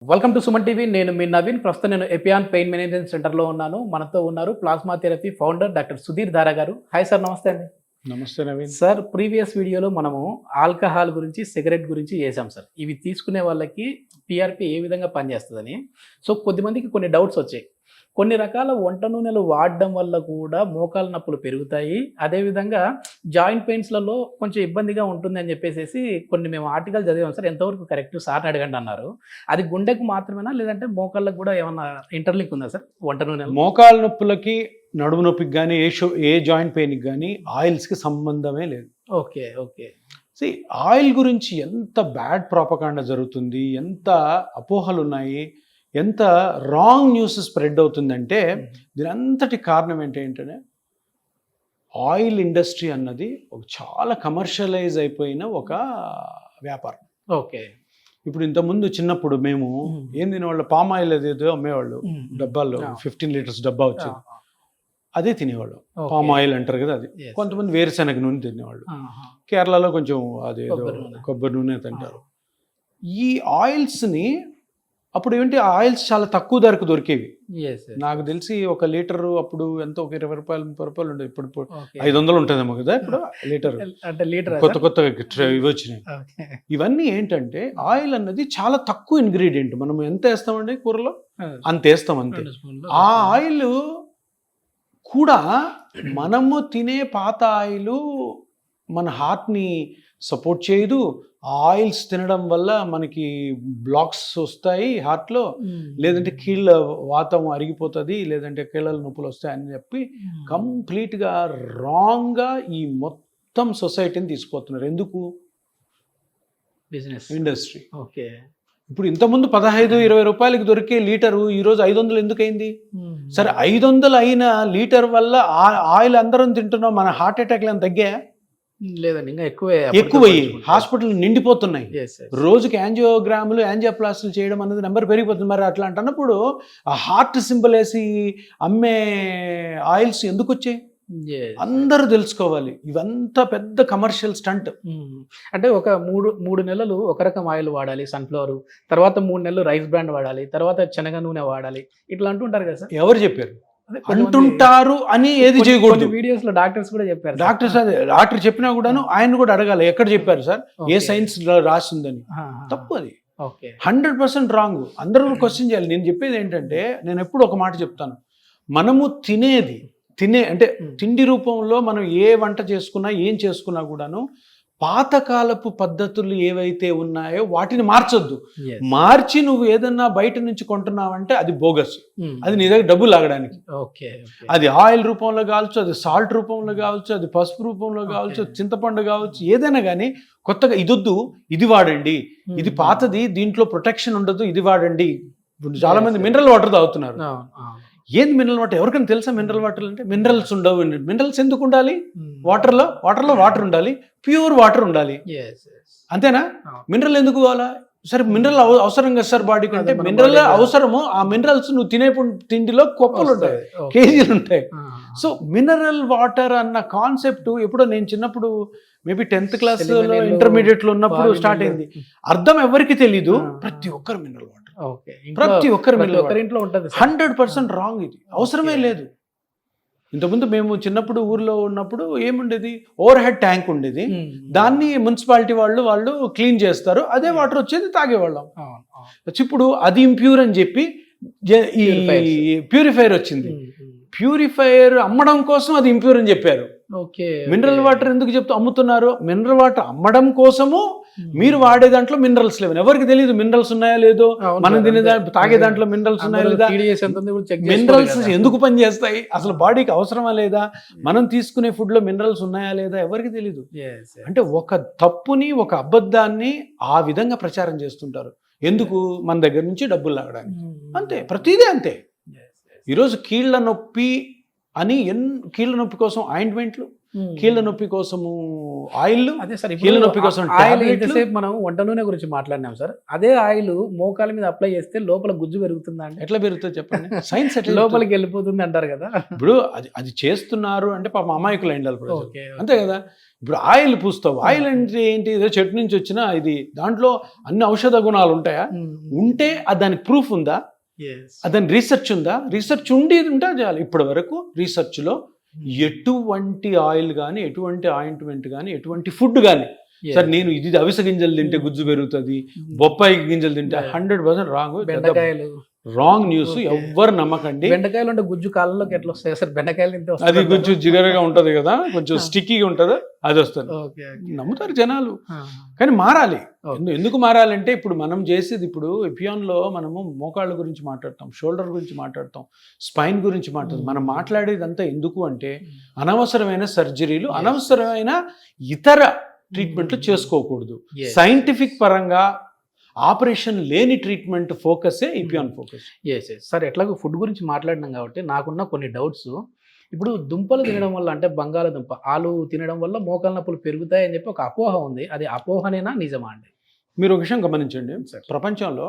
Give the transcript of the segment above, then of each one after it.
Welcome to Suman TV. నేను మీ నవీన్. ప్రస్తుతం నేను ఎపియాన్ పెయిన్ మేనేజ్మెంట్ సెంటర్లో ఉన్నాను. మనతో ఉన్నారు plasma therapy founder doctor Sudheer దారా గారు. హాయ్ సార్, నమస్తే అండి. నమస్తే నవీన్. సార్, ప్రీవియస్ వీడియోలో మనము ఆల్కహాల్ గురించి, సిగరెట్ గురించి చేసాం సార్. ఇవి తీసుకునే వాళ్ళకి పిఆర్పి ఏ విధంగా పనిచేస్తుందని. సో కొద్దిమందికి కొన్ని డౌట్స్ వచ్చాయి. కొన్ని రకాల వంట నూనెలు వాడడం వల్ల కూడా మోకాల నొప్పులు పెరుగుతాయి, అదేవిధంగా జాయింట్ పెయిన్స్లలో కొంచెం ఇబ్బందిగా ఉంటుంది అని చెప్పేసి కొన్ని మేము ఆర్టికల్ చదివాం సార్. ఎంతవరకు కరెక్ట్ సార్ని అడగండి అన్నారు. అది గుండెకు మాత్రమేనా, లేదంటే మోకాళ్ళకు కూడా ఏమన్నా ఇంటర్లింక్ ఉందా సార్ వంట నూనెలు? మోకాల నొప్పులకి, నడుము నొప్పికి కానీ, ఏ జాయింట్ పెయిన్కి కానీ ఆయిల్స్కి సంబంధమే లేదు. Okay okay. ఆయిల్ గురించి ఎంత బ్యాడ్ ప్రాపకాండా జరుగుతుంది, ఎంత అపోహలు ఉన్నాయి, ఎంత రాంగ్ న్యూస్ స్ప్రెడ్ అవుతుందంటే దీని అంతటి కారణం ఏంటంటే ఆయిల్ ఇండస్ట్రీ అన్నది ఒక చాలా కమర్షియలైజ్ అయిపోయిన ఒక వ్యాపారం. ఓకే. ఇప్పుడు ఇంతకుముందు చిన్నప్పుడు మేము ఏం తినేవాళ్ళు, పామ్ ఆయిల్ ఏదేదో అమ్మేవాళ్ళు డబ్బాల్లో, 15 లీటర్స్ డబ్బా వచ్చేది, అదే తినేవాళ్ళు. పామ్ ఆయిల్ అంటారు కదా అది. కొంతమంది వేరుశనగ నూనె తినేవాళ్ళు. కేరళలో కొంచెం అదేదో కొబ్బరి నూనె తింటారు. ఈ ఆయిల్స్ని అప్పుడు ఏంటి, ఆయిల్స్ చాలా తక్కువ ధరకు దొరికేవి. నాకు తెలిసి ఒక లీటరు అప్పుడు ఎంతో ఒక 20 రూపాయలు 30 రూపాయలు ఉండేది. ఇప్పుడు 500 ఉంటుందేమో కదా ఇప్పుడు లీటర్. కొత్త ఇవి వచ్చినాయి. ఇవన్నీ ఏంటంటే ఆయిల్ అన్నది చాలా తక్కువ ఇంగ్రీడియంట్. మనం ఎంత వేస్తామండి కూరలో, అంత వేస్తాం అంతే. ఆ ఆయిల్ కూడా మనము తినే పాత ఆయిల్ మన హార్ట్ని సపోర్ట్ చేయదు. ఆయిల్స్ తినడం వల్ల మనకి బ్లాక్స్ వస్తాయి హార్ట్లో, లేదంటే కీళ్ళ వాతం అరిగిపోతుంది, లేదంటే కీళ్ళ నొప్పులు వస్తాయి అని చెప్పి కంప్లీట్గా రాంగ్గా ఈ మొత్తం సొసైటీని తీసుకుపోతున్నారు. ఎందుకు? Business industry. ఓకే. ఇప్పుడు ఇంతకుముందు 15-20 రూపాయలకి దొరికే లీటరు ఈరోజు 500 ఎందుకు అయింది? సరే, 500 అయిన లీటర్ వల్ల ఆయిల్ అందరం తింటున్నాం, మన హార్ట్ అటాక్లు ఏమైనా తగ్గా? లేదండి, ఇంకా ఎక్కువయ్యి హాస్పిటల్ నిండిపోతున్నాయి. రోజుకి యాంజియోగ్రాములు, యాంజియోప్లాస్టులు చేయడం అనేది నెంబర్ పెరిగిపోతుంది. మరి అట్లా అంటున్నప్పుడు ఆ హార్ట్ సింబల్ వేసి అమ్మే ఆయిల్స్ ఎందుకు వచ్చాయి? అందరూ తెలుసుకోవాలి. ఇవంతా పెద్ద కమర్షియల్ స్టంట్. అంటే ఒక మూడు నెలలు ఒక రకం ఆయిల్ వాడాలి, సన్ఫ్లవర్, తర్వాత 3 నెలలు రైస్ బ్రాండ్ వాడాలి, తర్వాత శనగ నూనె వాడాలి, ఇట్లా అంటుంటారు కదా సార్. ఎవరు చెప్పారు? అంటుంటారు అని ఏది చేయకూడదు. వీడియోస్ లో డాక్టర్స్ కూడా చెప్పారు. డాక్టర్ చెప్పినా కూడాను ఆయన కూడా అడగాలి, ఎక్కడ చెప్పారు సార్, ఏ సైన్స్ రాసిందని. తప్పు అది. 100% రాంగ్. అందరూ క్వశ్చన్ చేయాలి. నేను చెప్పేది ఏంటంటే, నేను ఎప్పుడు ఒక మాట చెప్తాను, మనము అంటే తిండి రూపంలో మనం ఏ వంట చేసుకున్నా, ఏం చేసుకున్నా కూడాను పాతకాలపు పద్ధతులు ఏవైతే ఉన్నాయో వాటిని మార్చొద్దు. మార్చి నువ్వు ఏదన్నా బయట నుంచి కొంటున్నావంటే అది బోగస్. అది నీ దగ్గర డబ్బులు లాగడానికి. అది ఆయిల్ రూపంలో కావచ్చు, అది సాల్ట్ రూపంలో కావచ్చు, అది పసుపు రూపంలో కావచ్చు, చింతపండు కావచ్చు, ఏదైనా కానీ కొత్తగా ఇదొద్దు, ఇది వాడండి, ఇది పాతది, దీంట్లో ప్రొటెక్షన్ ఉండదు, ఇది వాడండి. ఇప్పుడు చాలా మంది మినరల్ వాటర్ తాగుతున్నారు. ఏంది మినరల్ వాటర్? ఎవరికైనా తెలుసా మినరల్ వాటర్ అంటే? మినరల్స్ ఉండవు. మినరల్స్ ఎందుకు ఉండాలి? వాటర్లో వాటర్ ఉండాలి, ప్యూర్ వాటర్ ఉండాలి, అంతేనా? మినరల్ ఎందుకు కావాలా? సరే, మినరల్ అవసరం కదా సార్ బాడీకి అంటే? మినరల్ అవసరము. ఆ మినరల్స్ నువ్వు తినే తిండిలో కొప్పలు ఉంటాయి, కేజీలు ఉంటాయి. సో మినరల్ వాటర్ అన్న కాన్సెప్ట్ ఎప్పుడో నేను చిన్నప్పుడు మేబీ 10th క్లాస్లో, ఇంటర్మీడియట్లో ఉన్నప్పుడు స్టార్ట్ అయింది. అర్థం ఎవరికి తెలీదు. ప్రతి ఒక్కరు మినరల్ వాటర్, ప్రతి ఒక్కరి ఇంట్లో ఉంటుంది. 100% రాంగ్. ఇది అవసరమే లేదు. ఇంతకుముందు మేము చిన్నప్పుడు ఊర్లో ఉన్నప్పుడు ఏముండేది, ఓవర్ హెడ్ ట్యాంక్ ఉండేది. దాన్ని మున్సిపాలిటీ వాళ్ళు క్లీన్ చేస్తారు, అదే వాటర్ వచ్చేది, తాగేవాళ్ళం. ఇప్పుడు అది ఇంప్యూర్ అని చెప్పి ఈ ప్యూరిఫైర్ వచ్చింది. ప్యూరిఫైర్ అమ్మడం కోసం అది ఇంప్యూర్ అని చెప్పారు. మినరల్ వాటర్ ఎందుకు అమ్ముతున్నారు? మినరల్ వాటర్ అమ్మడం కోసము. మీరు వాడే దాంట్లో మినరల్స్ లేవు. ఎవరికి తెలియదు మినరల్స్ ఉన్నాయా లేదో, మనం తాగే దాంట్లో మినరల్స్ ఉన్నాయా లేదా, మినరల్స్ ఎందుకు పనిచేస్తాయి, అసలు బాడీకి అవసరమా లేదా, మనం తీసుకునే ఫుడ్ లో మినరల్స్ ఉన్నాయా లేదా ఎవరికి తెలీదు. అంటే ఒక తప్పుని, ఒక అబద్ధాన్ని ఆ విధంగా ప్రచారం చేస్తుంటారు. ఎందుకు? మన దగ్గర నుంచి డబ్బులు లాగడానికి. అంతే, ప్రతిదీ అంతే. ఈరోజు కీళ్ళ నొప్పి అని కీళ్ళ నొప్పి కోసం ఆయింట్మెంట్లు, కీళ్ళ నొప్పి కోసము ఆయిల్, అదే సార్ కీళ్ళ నొప్పి కోసం ఆయిల్ టాబ్లెట్లు. ఎంతసేపు మనం వంట నూనె గురించి మాట్లాడినాం సార్, అదే ఆయిల్ మోకాల మీద అప్లై చేస్తే లోపల గుజ్జు పెరుగుతుందా అండి? ఎట్లా పెరుగుతుంది చెప్పండి? సైన్స్ ఎట్లా లోపలికి వెళ్ళిపోతుంది అంటారు కదా. ఇప్పుడు అది చేస్తున్నారు అంటే పాపం అమాయకులు అయిండాలి ప్రజలు. ఓకే, అంతే కదా. ఇప్పుడు ఆయిల్ పూస్తావు, ఆయిల్ అంటే ఏంటి? ఏదో చెట్టు నుంచి వచ్చిన ఇది, దాంట్లో అన్ని ఔషధ గుణాలు ఉంటాయా? ఉంటే అది దానికి ప్రూఫ్ ఉందా? దాని రీసెర్చ్ ఉందా? రీసెర్చ్ ఉండి ఉంటే చాలు. ఇప్పటి వరకు రీసెర్చ్లో ఎటువంటి ఆయిల్ కానీ, ఎటువంటి ఆయింట్మెంట్ కానీ, ఎటువంటి ఫుడ్ కానీ, సార్ నేను ఇది అవిసె గింజలు తింటే గుజ్జు పెరుగుతుంది, బొప్పాయి గింజలు తింటే 100% రాంగ్. బెండకాయలు రాంగ్ న్యూస్, ఎవ్వరు నమ్మకండి. బెండకాయలు అంటే గుజ్జు కాలంలోకి ఎట్లా వస్తాయి సార్? బెండకాయలు తింటే అది కొంచెం జిగరగా ఉంటది కదా, కొంచెం స్టిక్కీగా ఉంటది, అది వస్తుంది. నమ్ముతారు జనాలు, కానీ మారాలి. ఎందుకు మారాలంటే ఇప్పుడు మనం చేసేది, ఇప్పుడు ఎపియాన్లో మనము మోకాళ్ళ గురించి మాట్లాడతాం, షోల్డర్ గురించి మాట్లాడతాం, స్పైన్ గురించి మాట్లాడతాం. మనం మాట్లాడేదంతా ఎందుకు అంటే అనవసరమైన సర్జరీలు, అనవసరమైన ఇతర ట్రీట్మెంట్లు చేసుకోకూడదు. సైంటిఫిక్ పరంగా ఆపరేషన్ లేని ట్రీట్మెంట్ ఫోకసే ఇపియాన్ ఫోకస్. ఎస్ సార్, ఎట్లాగో ఫుడ్ గురించి మాట్లాడినాం కాబట్టి నాకున్న కొన్ని డౌట్స్. ఇప్పుడు దుంపలు తినడం వల్ల, అంటే బంగాళదుంప ఆలు తినడం వల్ల మోకాళ్ళ నొప్పులు పెరుగుతాయని చెప్పి ఒక అపోహ ఉంది, అది అపోహనేనా నిజమా అండి? మీరు ఒక విషయం గమనించండి, ప్రపంచంలో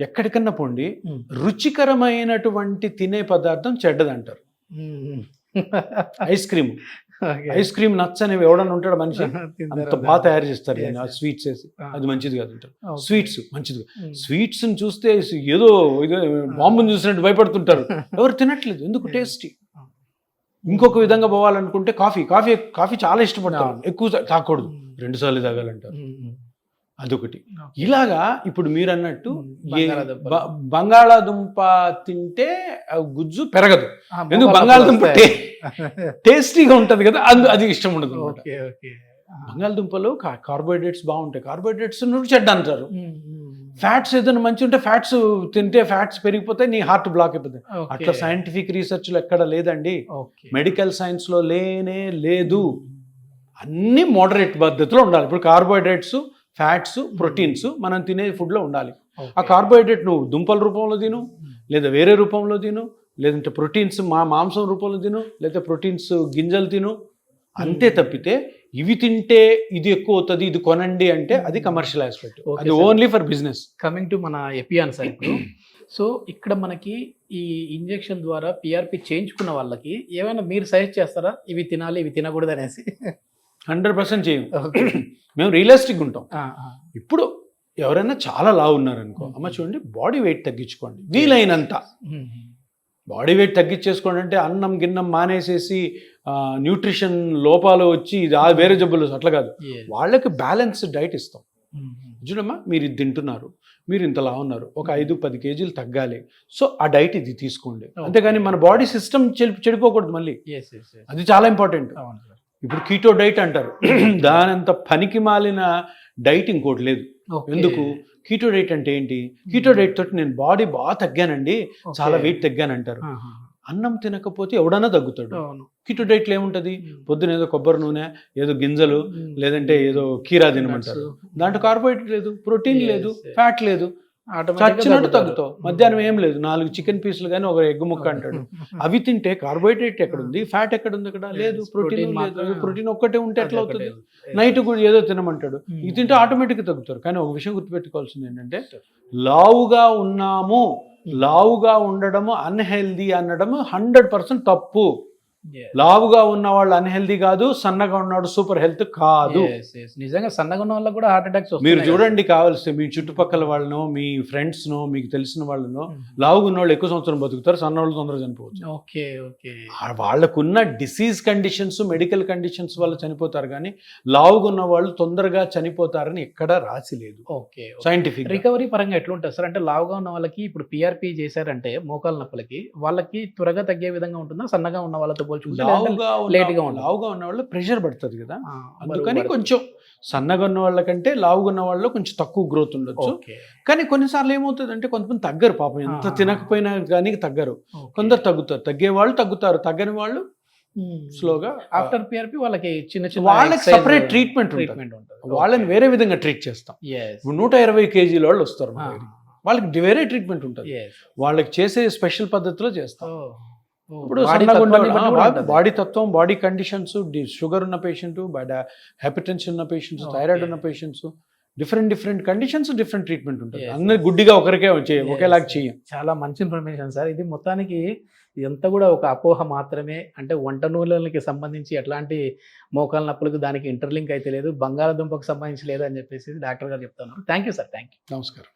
ఎక్కడికన్నా పోండి, రుచికరమైనటువంటి తినే పదార్థం చెడ్డదంటారు. ఐస్ క్రీమ్, ఐస్ క్రీమ్ నచ్చని ఎవడన్నా ఉంటాడు మనిషి? అంత బాగా తయారు చేస్తారు స్వీట్స్ వేసి, అది మంచిది కాదు అంటారు. స్వీట్స్ మంచిది, స్వీట్స్ చూస్తే ఏదో బాంబుని చూసినట్టు భయపడుతుంటారు, ఎవరు తినట్లేదు. ఎందుకు? టేస్టీ. ఇంకొక విధంగా పోవాలనుకుంటే కాఫీ చాలా ఇష్టపడతారు, ఎక్కువ తాగకూడదు, 2 సార్లు తాగాలంటారు, అదొకటి. ఇలాగా ఇప్పుడు మీరు అన్నట్టు బంగాళాదుంప తింటే గుజ్జు పెరగదు. ఎందుకు? బంగాళాదుంప టేస్టీగా ఉంటది కదా, అది ఇష్టం ఉండదు. బంగాళదుంపలో కార్బోహైడ్రేట్స్ బాగుంటాయి, కార్బోహైడ్రేట్స్ చెడ్డ అంటారు. ఫ్యాట్స్ ఏదైనా మంచి ఉంటే ఫ్యాట్స్ తింటే ఫ్యాట్స్ పెరిగిపోతాయి, నీ హార్ట్ బ్లాక్ అయిపోతుంది. అట్లా సైంటిఫిక్ రీసెర్చ్ లో ఎక్కడ లేదండి, మెడికల్ సైన్స్ లో లేనే లేదు. అన్ని మోడరేట్ పద్ధతిలో ఉండాలి. ఇప్పుడు కార్బోహైడ్రేట్స్, ఫ్యాట్స్, ప్రోటీన్స్ మనం తినే ఫుడ్లో ఉండాలి. ఆ కార్బోహైడ్రేట్ నువ్వు దుంపల రూపంలో తిను, లేదా వేరే రూపంలో తిను, లేదంటే ప్రోటీన్స్ మాంసం రూపంలో తిను, లేదా ప్రోటీన్స్ గింజలు తిను, అంతే తప్పితే ఇవి తింటే ఇది ఎక్కువ అవుతుంది, ఇది కొనండి అంటే అది కమర్షియల్ ఆస్పెక్ట్, అది only for business. Coming to మన ఎపియాన్ సార్, సో ఇక్కడ మనకి ఈ ఇంజెక్షన్ ద్వారా పిఆర్పి చేయించుకున్న వాళ్ళకి ఏమైనా మీరు సజెస్ట్ చేస్తారా, ఇవి తినాలి ఇవి తినకూడదు అనేసి? 100% చేయం. మేము రియలిస్టిక్ ఉంటాం. ఇప్పుడు ఎవరైనా చాలా లావు ఉన్నారనుకో, అమ్మ చూడండి బాడీ వెయిట్ తగ్గించుకోండి, వీలైనంత బాడీ వెయిట్ తగ్గించేసుకోండి. అంటే అన్నం గిన్నం మానేసేసి న్యూట్రిషన్ లోపాలు వచ్చి వేరే జబ్బులు అట్లా కాదు, వాళ్ళకి బ్యాలెన్స్డ్ డైట్ ఇస్తాం. చూడమ్మా, మీరు ఇది తింటున్నారు, మీరు ఇంతలా ఉన్నారు, ఒక 5-10 కేజీలు తగ్గాలి, సో ఆ డైట్ ఇది తీసుకోండి. అంతేగాని మన బాడీ సిస్టమ్ చెడిపోకూడదు మళ్ళీ, అది చాలా ఇంపార్టెంట్. ఇప్పుడు కీటో డైట్ అంటారు, దానంత పనికి మాలిన డైట్ ఇంకోటి లేదు. ఎందుకు? కీటో డైట్ అంటే ఏంటి? కీటో డైట్ తోటి నేను బాడీ బాగా తగ్గానండి, చాలా వెయిట్ తగ్గానంటారు. అన్నం తినకపోతే ఎవడన్నా తగ్గుతాడు. కీటో డైట్లో ఏముంటుంది? పొద్దున ఏదో కొబ్బరి నూనె, ఏదో గింజలు, లేదంటే ఏదో కీరా తినమంటారు. దాంట్లో కార్బోహైడ్రేట్ లేదు, ప్రోటీన్ లేదు, ఫ్యాట్ లేదు, చచ్చినట్టు తగ్గుతావు. మధ్యాహ్నం ఏం లేదు, 4 చికెన్ పీసులు కానీ ఒక ఎగ్ ముక్క అంటాడు. అవి తింటే కార్బోహైడ్రేట్ ఎక్కడుంది, ఫ్యాట్ ఎక్కడుంది? అక్కడ లేదు, ప్రోటీన్ లేదు. ప్రోటీన్ ఒక్కటే ఉంటే ఎట్లా అవుతుంది? నైట్ కూడా ఏదో తినమంటాడు, ఇది తింటే ఆటోమేటిక్గా తగ్గుతారు. కానీ ఒక విషయం గుర్తుపెట్టుకోవాల్సింది ఏంటంటే, లావుగా ఉన్నాము, లావుగా ఉండడము అన్హెల్దీ అనడము 100% తప్పు. లావుగా ఉన్న వాళ్ళు అన్హెల్దీ కాదు, సన్నగా ఉన్నాడు సూపర్ హెల్త్ కాదు. నిజంగా సన్నగా ఉన్న వాళ్ళకి కూడా హార్ట్ అటాక్స్. మీరు చూడండి, కావాల్సి మీ చుట్టుపక్కల వాళ్ళనో, మీ ఫ్రెండ్స్ నో, మీకు తెలిసిన వాళ్ళనో, లావుగా ఉన్న వాళ్ళు ఎక్కువ సంవత్సరం బతుకుతారు, సన్న వాళ్ళు తొందరగా చనిపోవచ్చు. వాళ్ళకున్న డిసీజ్ కండిషన్స్, మెడికల్ కండిషన్స్ వల్ల చనిపోతారు, కానీ లావుగా ఉన్న వాళ్ళు తొందరగా చనిపోతారని ఎక్కడా రాసి లేదు. సైంటిఫిక్ రికవరీ పరంగా ఎట్లా ఉంటుంది సార్? అంటే లావుగా ఉన్న వాళ్ళకి ఇప్పుడు పిఆర్పి చేశారంటే మోకాల నొప్పులకి, వాళ్ళకి త్వరగా తగ్గే విధంగా ఉంటుందా? సన్నగా ఉన్న వాళ్ళతో లావుగా ఉన్న వాళ్ళు ప్రెషర్ పడుతుంది కదా, అందుకని కొంచెం సన్నగా ఉన్న వాళ్ళకంటే లావుగా ఉన్న వాళ్ళు కొంచెం తక్కువ గ్రోత్ ఉండొచ్చు. కానీ కొన్నిసార్లు ఏమవుతుంది అంటే, కొంతమంది తగ్గరు పాపం, ఎంత తినకపోయినా కానీ తగ్గరు. కొందరు తగ్గుతారు, తగ్గే వాళ్ళు తగ్గుతారు, తగ్గని వాళ్ళు స్లోగా. ఆఫ్టర్ పిఆర్పి వాళ్ళకి చిన్న వాళ్ళకి సపరేట్ ట్రీట్మెంట్ ఉంటుంది, వాళ్ళని వేరే విధంగా ట్రీట్ చేస్తాం. 120 కేజీల వాళ్ళు వస్తారు, వాళ్ళకి వేరే ట్రీట్మెంట్ ఉంటుంది, వాళ్ళకి చేసే స్పెషల్ పద్ధతిలో చేస్తాం. ఇప్పుడు బాడీ సన్నగా తత్వాన్ని బట్టి కూడా ఉన్న ఉంటుంది. బాడీ తత్వం, బాడీ కండిషన్స్, షుగర్ ఉన్న పేషెంట్, హైపర్టెన్షన్ ఉన్న పేషెంట్స్, థైరాయిడ్ ఉన్న patients, different conditions, different treatment ఉంటుంది. Yes, అందరు yes. గుడ్డిగా ఒకరికే ఒకేలాగా Yes. చెయ్యం. చాలా మంచి ఇన్ఫర్మేషన్ సార్. ఇది మొత్తానికి ఇదంతా కూడా ఒక అపోహ మాత్రమే. అంటే వంట నూనెలకి సంబంధించి ఎట్లాంటి మోకాల నొప్పులకు దానికి ఇంటర్లింక్ అయితే లేదు, బంగాళాదుంపకు సంబంధించి లేదు అని చెప్పేసి డాక్టర్ గారు చెప్తున్నారు. Thank you sir. Thank you. నమస్కారం.